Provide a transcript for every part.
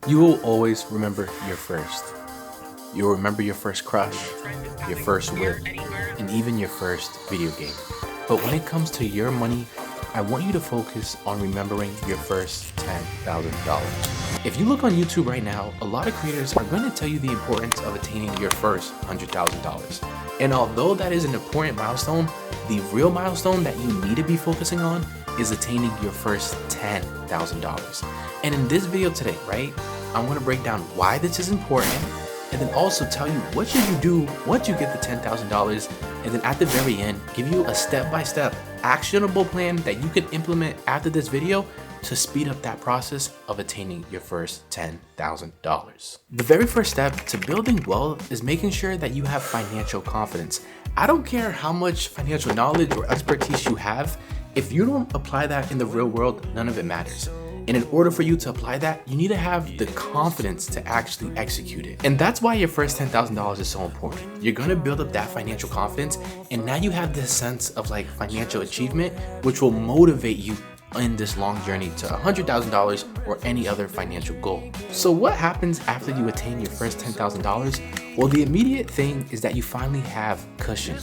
You will always remember your first. You'll remember your first crush, your first whip, and even your first video game. But when it comes to your money, I want you to focus on remembering your first $10,000. If you look on YouTube right now, a lot of creators are going to tell you the importance of attaining your first $100,000. And although that is an important milestone, the real milestone that you need to be focusing on is attaining your first $10,000. And in this video today, right, I'm going to break down why this is important, and then also tell you what should you do once you get the $10,000, and then at the very end, give you a step-by-step actionable plan that you can implement after this video to speed up that process of attaining your first $10,000. The very first step to building wealth is making sure that you have financial confidence. I don't care how much financial knowledge or expertise you have, if you don't apply that in the real world, none of it matters. And in order for you to apply that, you need to have the confidence to actually execute it. And that's why your first $10,000 is so important. You're gonna build up that financial confidence, and now you have this sense of like financial achievement, which will motivate you in this long journey to $100,000 or any other financial goal. So what happens after you attain your first $10,000? Well, the immediate thing is that you finally have cushion.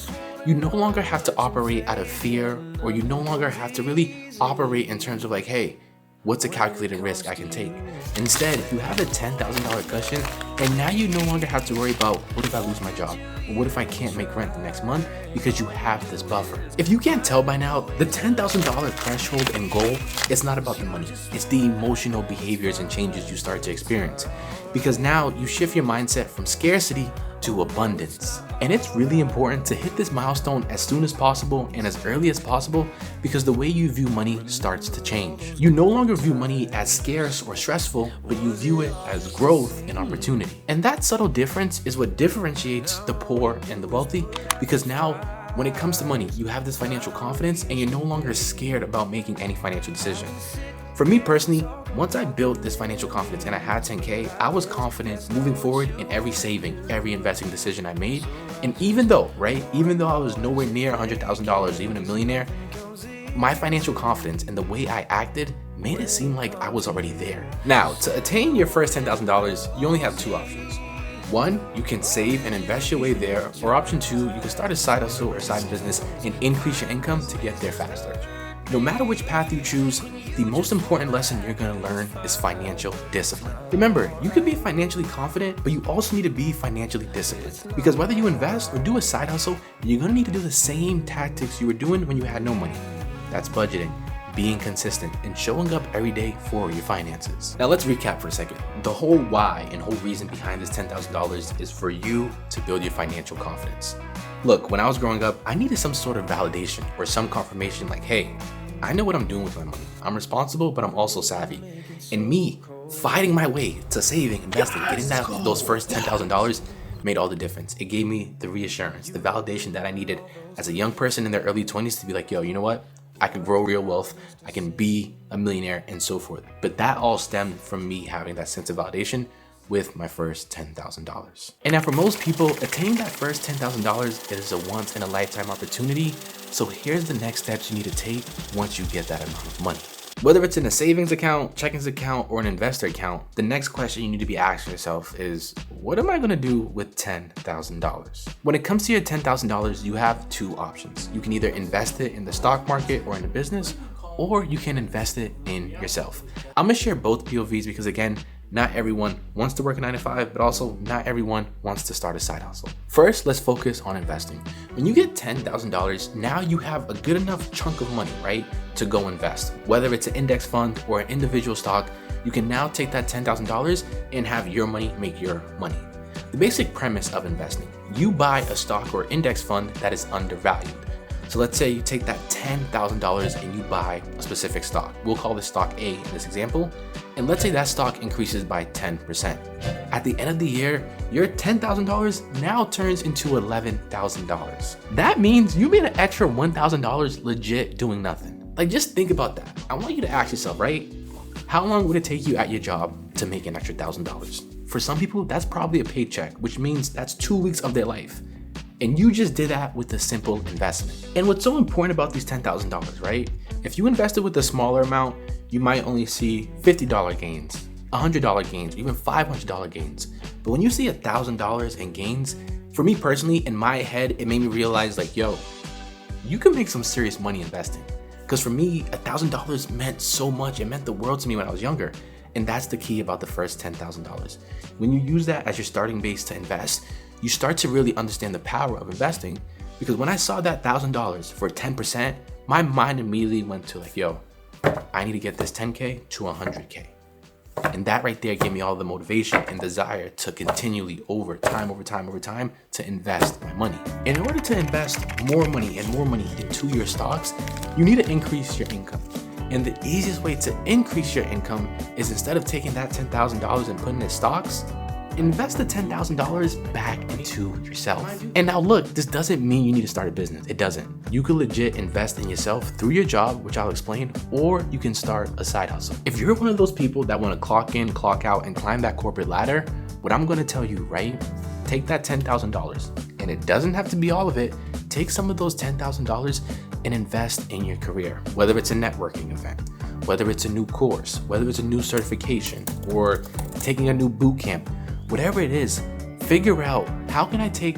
You no longer have to operate out of fear, or you no longer have to really operate in terms of like, hey, what's a calculated risk I can take? Instead, you have a $10,000 cushion, and now you no longer have to worry about what if I lose my job? Or what if I can't make rent the next month? Because you have this buffer. If you can't tell by now, the $10,000 threshold and goal is not about the money. It's the emotional behaviors and changes you start to experience. Because now you shift your mindset from scarcity to abundance. And it's really important to hit this milestone as soon as possible and as early as possible, because the way you view money starts to change. You no longer view money as scarce or stressful, but you view it as growth and opportunity. And that subtle difference is what differentiates the poor and the wealthy, because now when it comes to money, you have this financial confidence and you're no longer scared about making any financial decision. For me personally, once I built this financial confidence and I had 10K, I was confident moving forward in every saving, every investing decision I made. And even though I was nowhere near $100,000, even a millionaire, my financial confidence and the way I acted made it seem like I was already there. Now, to attain your first $10,000, you only have two options. One, you can save and invest your way there, or option two, you can start a side hustle or side business and increase your income to get there faster. No matter which path you choose, the most important lesson you're gonna learn is financial discipline. Remember, you can be financially confident, but you also need to be financially disciplined. Because whether you invest or do a side hustle, you're gonna need to do the same tactics you were doing when you had no money. That's budgeting, being consistent, and showing up every day for your finances. Now let's recap for a second. The whole why and whole reason behind this $10,000 is for you to build your financial confidence. Look, when I was growing up, I needed some sort of validation or some confirmation like, hey, I know what I'm doing with my money. I'm responsible, but I'm also savvy. And me fighting my way to saving, investing, getting those first $10,000 made all the difference. It gave me the reassurance, the validation that I needed as a young person in their early 20s to be like, yo, you know what? I can grow real wealth, I can be a millionaire, and so forth. But that all stemmed from me having that sense of validation with my first $10,000. And now for most people, attaining that first $10,000 is a once in a lifetime opportunity. So here's the next steps you need to take once you get that amount of money. Whether it's in a savings account, checkings account, or an investor account, the next question you need to be asking yourself is, what am I gonna do with $10,000? When it comes to your $10,000, you have two options. You can either invest it in the stock market or in a business, or you can invest it in yourself. I'm gonna share both POVs because again, not everyone wants to work a 9-to-5, but also not everyone wants to start a side hustle. First, let's focus on investing. When you get $10,000, now you have a good enough chunk of money, right, to go invest. Whether it's an index fund or an individual stock, you can now take that $10,000 and have your money make your money. The basic premise of investing, you buy a stock or index fund that is undervalued. So let's say you take that $10,000 and you buy a specific stock. We'll call this stock A in this example. And let's say that stock increases by 10%. At the end of the year, your $10,000 now turns into $11,000. That means you made an extra $1,000 legit doing nothing. Like, just think about that. I want you to ask yourself, right? How long would it take you at your job to make an extra $1,000? For some people, that's probably a paycheck, which means that's 2 weeks of their life. And you just did that with a simple investment. And what's so important about these $10,000, right? If you invested with a smaller amount, you might only see $50 gains. $100 gains, even $500 gains. But when you see $1,000 in gains, for me personally, in my head, it made me realize like, yo, you can make some serious money investing. Because for me, $1,000 meant so much. It meant the world to me when I was younger. And that's the key about the first $10,000. When you use that as your starting base to invest, you start to really understand the power of investing. Because when I saw that $1,000 for 10%, my mind immediately went to like, yo, I need to get this 10K to 100K. And that right there gave me all the motivation and desire to continually over time to invest my money. In order to invest more money into your stocks, you need to increase your income. And the easiest way to increase your income is instead of taking that $10,000 and putting it in stocks, invest the $10,000 back into yourself. And now look, this doesn't mean you need to start a business. It doesn't. You could legit invest in yourself through your job, which I'll explain, or you can start a side hustle. If you're one of those people that want to clock in, clock out, and climb that corporate ladder, what I'm going to tell you, right? Take that $10,000, and it doesn't have to be all of it. Take some of those $10,000 and invest in your career, whether it's a networking event, whether it's a new course, whether it's a new certification, or taking a new boot camp. Whatever it is, figure out how can I take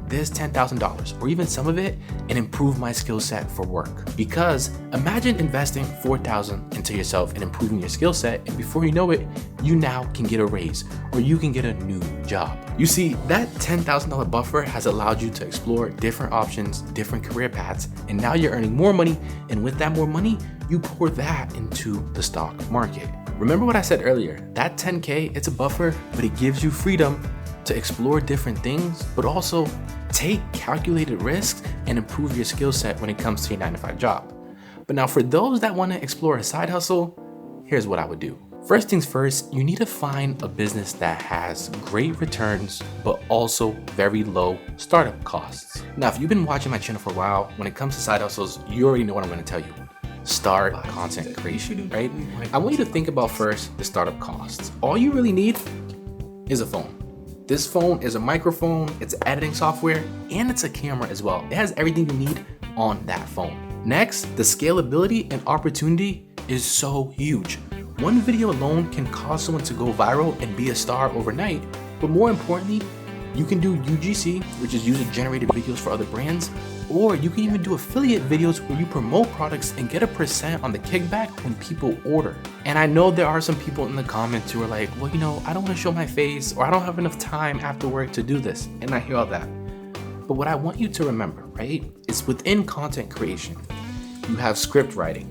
this $10,000 or even some of it and improve my skill set for work. Because imagine investing $4,000 into yourself and improving your skill set, and before you know it, you now can get a raise or you can get a new job. You see, that $10,000 buffer has allowed you to explore different options, different career paths, and now you're earning more money, and with that more money, you pour that into the stock market. Remember what I said earlier, that 10K, it's a buffer, but it gives you freedom to explore different things, but also take calculated risks and improve your skill set when it comes to your 9-to-5 job. But now for those that want to explore a side hustle, here's what I would do. First things first, you need to find a business that has great returns, but also very low startup costs. Now, if you've been watching my channel for a while, when it comes to side hustles, you already know what I'm going to tell you. Start content creation, right? I want you to think about first the startup costs. All you really need is a phone. This phone is a microphone, it's editing software, and it's a camera as well. It has everything you need on that phone. Next, the scalability and opportunity is so huge. One video alone can cause someone to go viral and be a star overnight, but more importantly, you can do UGC, which is user-generated videos for other brands, or you can even do affiliate videos where you promote products and get a % on the kickback when people order. And I know there are some people in the comments who are like, well, you know, I don't want to show my face, or I don't have enough time after work to do this. And I hear all that. But what I want you to remember, right, is within content creation, you have script writing,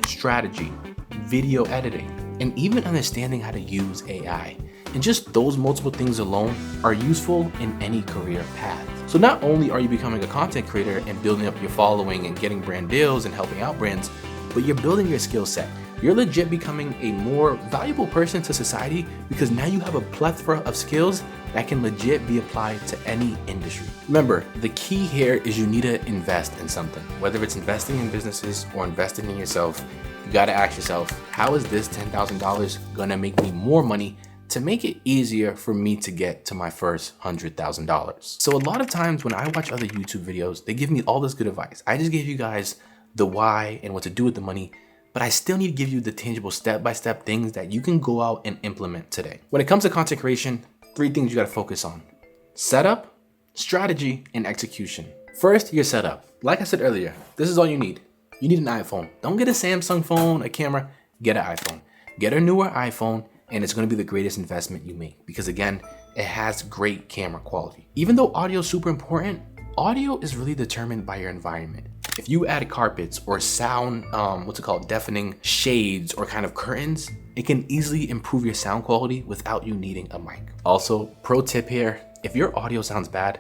strategy, video editing, and even understanding how to use AI. And just those multiple things alone are useful in any career path. So not only are you becoming a content creator and building up your following and getting brand deals and helping out brands, but you're building your skill set. You're legit becoming a more valuable person to society because now you have a plethora of skills that can legit be applied to any industry. Remember, the key here is you need to invest in something. Whether it's investing in businesses or investing in yourself, you gotta ask yourself, how is this $10,000 gonna make me more money to make it easier for me to get to my first $100,000. So a lot of times when I watch other YouTube videos, they give me all this good advice. I just gave you guys the why and what to do with the money, but I still need to give you the tangible step-by-step things that you can go out and implement today. When it comes to content creation, 3 things you gotta focus on: setup, strategy, and execution. First, your setup. Like I said earlier, this is all you need. You need an iPhone. Don't get a Samsung phone, a camera, get an iPhone. Get a newer iPhone, and it's going to be the greatest investment you make because again, it has great camera quality. Even though audio is super important, audio is really determined by your environment. If you add carpets or sound, deafening shades or kind of curtains, it can easily improve your sound quality without you needing a mic. Also, pro tip here, if your audio sounds bad,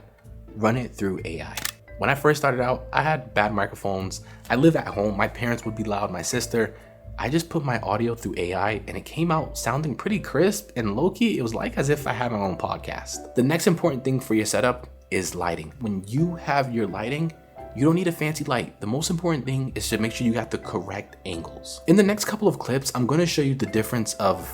run it through AI. When I first started out, I had bad microphones. I live at home, my parents would be loud, my sister. I just put my audio through AI and it came out sounding pretty crisp and low-key. It was like as if I had my own podcast. The next important thing for your setup is lighting. When you have your lighting, you don't need a fancy light. The most important thing is to make sure you got the correct angles. In the next couple of clips, I'm gonna show you the difference of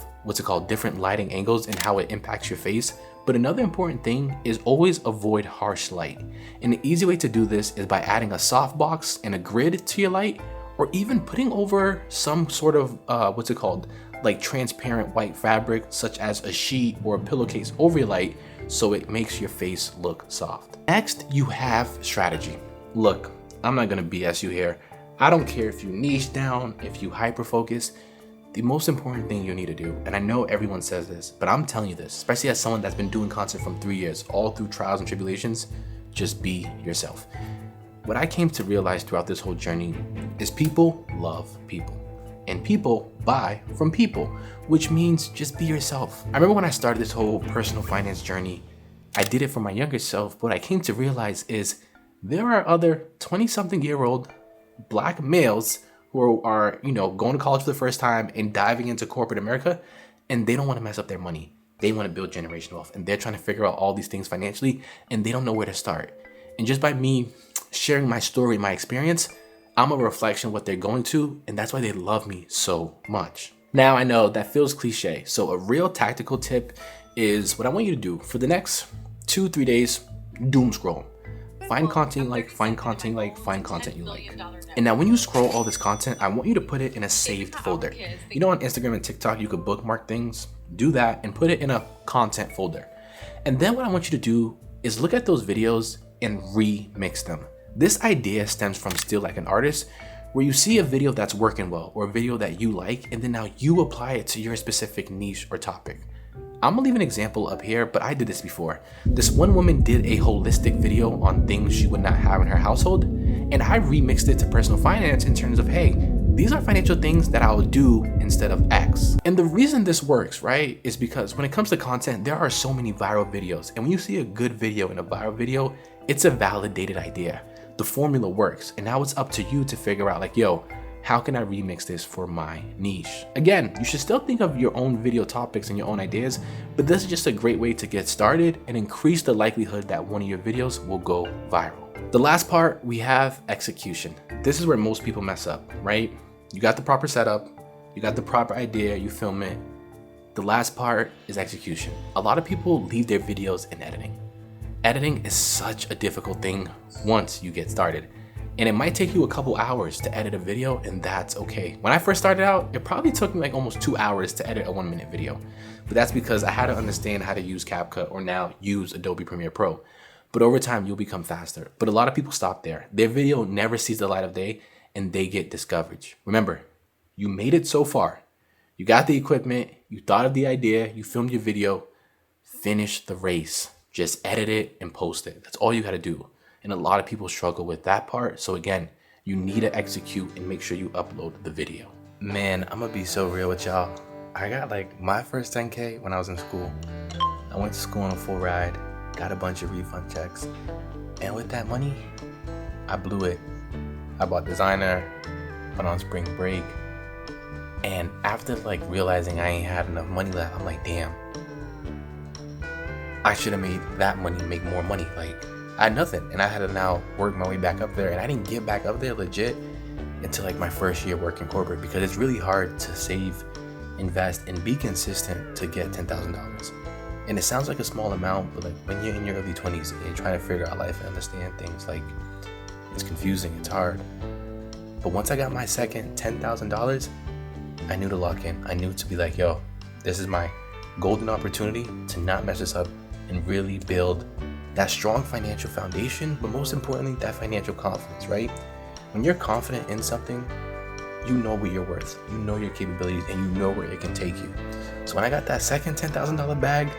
different lighting angles and how it impacts your face. But another important thing is always avoid harsh light. And the easy way to do this is by adding a softbox and a grid to your light, or even putting over some sort of, like transparent white fabric such as a sheet or a pillowcase over your light so it makes your face look soft. Next, you have strategy. Look, I'm not gonna BS you here. I don't care if you niche down, if you hyper focus. The most important thing you need to do, and I know everyone says this, but I'm telling you this, especially as someone that's been doing content from 3 years, all through trials and tribulations, just be yourself. What I came to realize throughout this whole journey is people love people, and people buy from people, which means just be yourself. I remember when I started this whole personal finance journey, I did it for my younger self, but what I came to realize is there are other 20-something-year-old Black males who are, going to college for the first time and diving into corporate America, and they don't want to mess up their money. They want to build generational wealth, and they're trying to figure out all these things financially, and they don't know where to start. And just by me sharing my story, my experience, I'm a reflection of what they're going to, and that's why they love me so much. Now, I know that feels cliche, so a real tactical tip is what I want you to do for the next 2-3 days, doom scroll. Find content you like, find content you like, find content you like. And now when you scroll all this content, I want you to put it in a saved folder. On Instagram and TikTok, you could bookmark things. Do that and put it in a content folder. And then what I want you to do is look at those videos and remix them. This idea stems from Still Like an Artist, where you see a video that's working well or a video that you like, and then now you apply it to your specific niche or topic. I'm gonna leave an example up here, but I did this before. This one woman did a holistic video on things she would not have in her household, and I remixed it to personal finance in terms of, hey, these are financial things that I'll do instead of X. And the reason this works, right, is because when it comes to content, there are so many viral videos. And when you see a good video in a viral video, it's a validated idea. The formula works. And now it's up to you to figure out like, yo, how can I remix this for my niche? Again, you should still think of your own video topics and your own ideas, but this is just a great way to get started and increase the likelihood that one of your videos will go viral. The last part, we have execution. This is where most people mess up, right? You got the proper setup, you got the proper idea, you film it. The last part is execution. A lot of people leave their videos in editing. Editing is such a difficult thing once you get started. And it might take you a couple hours to edit a video, and that's okay. When I first started out, it probably took me like almost 2 hours to edit a 1-minute video. But that's because I had to understand how to use CapCut or now use Adobe Premiere Pro. But over time, you'll become faster. But a lot of people stop there. Their video never sees the light of day and they get discouraged. Remember, you made it so far. You got the equipment, you thought of the idea, you filmed your video, finish the race. Just edit it and post it. That's all you gotta do. And a lot of people struggle with that part. So again, you need to execute and make sure you upload the video. Man, I'm gonna be so real with y'all. I got like my first 10K when I was in school. I went to school on a full ride, got a bunch of refund checks. And with that money, I blew it. I bought designer, went on spring break. And after like realizing I ain't had enough money left, I'm like, damn, I should have made that money make more money. Like, I had nothing, and I had to now work my way back up there, and I didn't get back up there legit until like my first year working corporate, because it's really hard to save, invest, and be consistent to get $10,000. And it sounds like a small amount, but like when you're in your early 20s and you're trying to figure out life and understand things, like it's confusing, it's hard. But once I got my second $10,000, I knew to lock in. I knew to be like, yo, this is my golden opportunity to not mess this up and really build that strong financial foundation, but most importantly, that financial confidence, right? When you're confident in something, you know what you're worth, you know your capabilities, and you know where it can take you. So when I got that second $10,000 bag,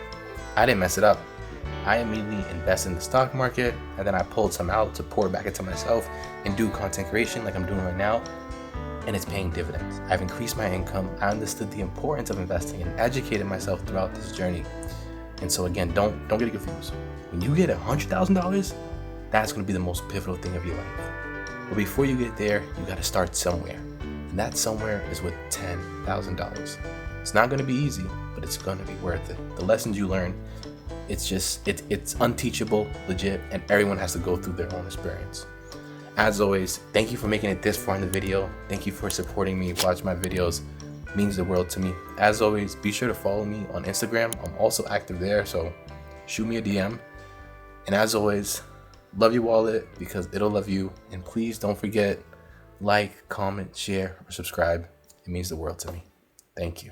I didn't mess it up. I immediately invested in the stock market, and then I pulled some out to pour back into myself and do content creation like I'm doing right now, and it's paying dividends. I've increased my income, I understood the importance of investing, and educated myself throughout this journey. And so again, don't get it confused. When you get $100,000, that's going to be the most pivotal thing of your life. But before you get there, you got to start somewhere. And that somewhere is with $10,000. It's not going to be easy, but it's going to be worth it. The lessons you learn, it's unteachable, legit, and everyone has to go through their own experience. As always, thank you for making it this far in the video. Thank you for supporting me, watch my videos. It means the world to me. As always, be sure to follow me on Instagram. I'm also active there, so shoot me a DM. And as always, love your wallet because it'll love you. And please don't forget, like, comment, share, or subscribe. It means the world to me. Thank you.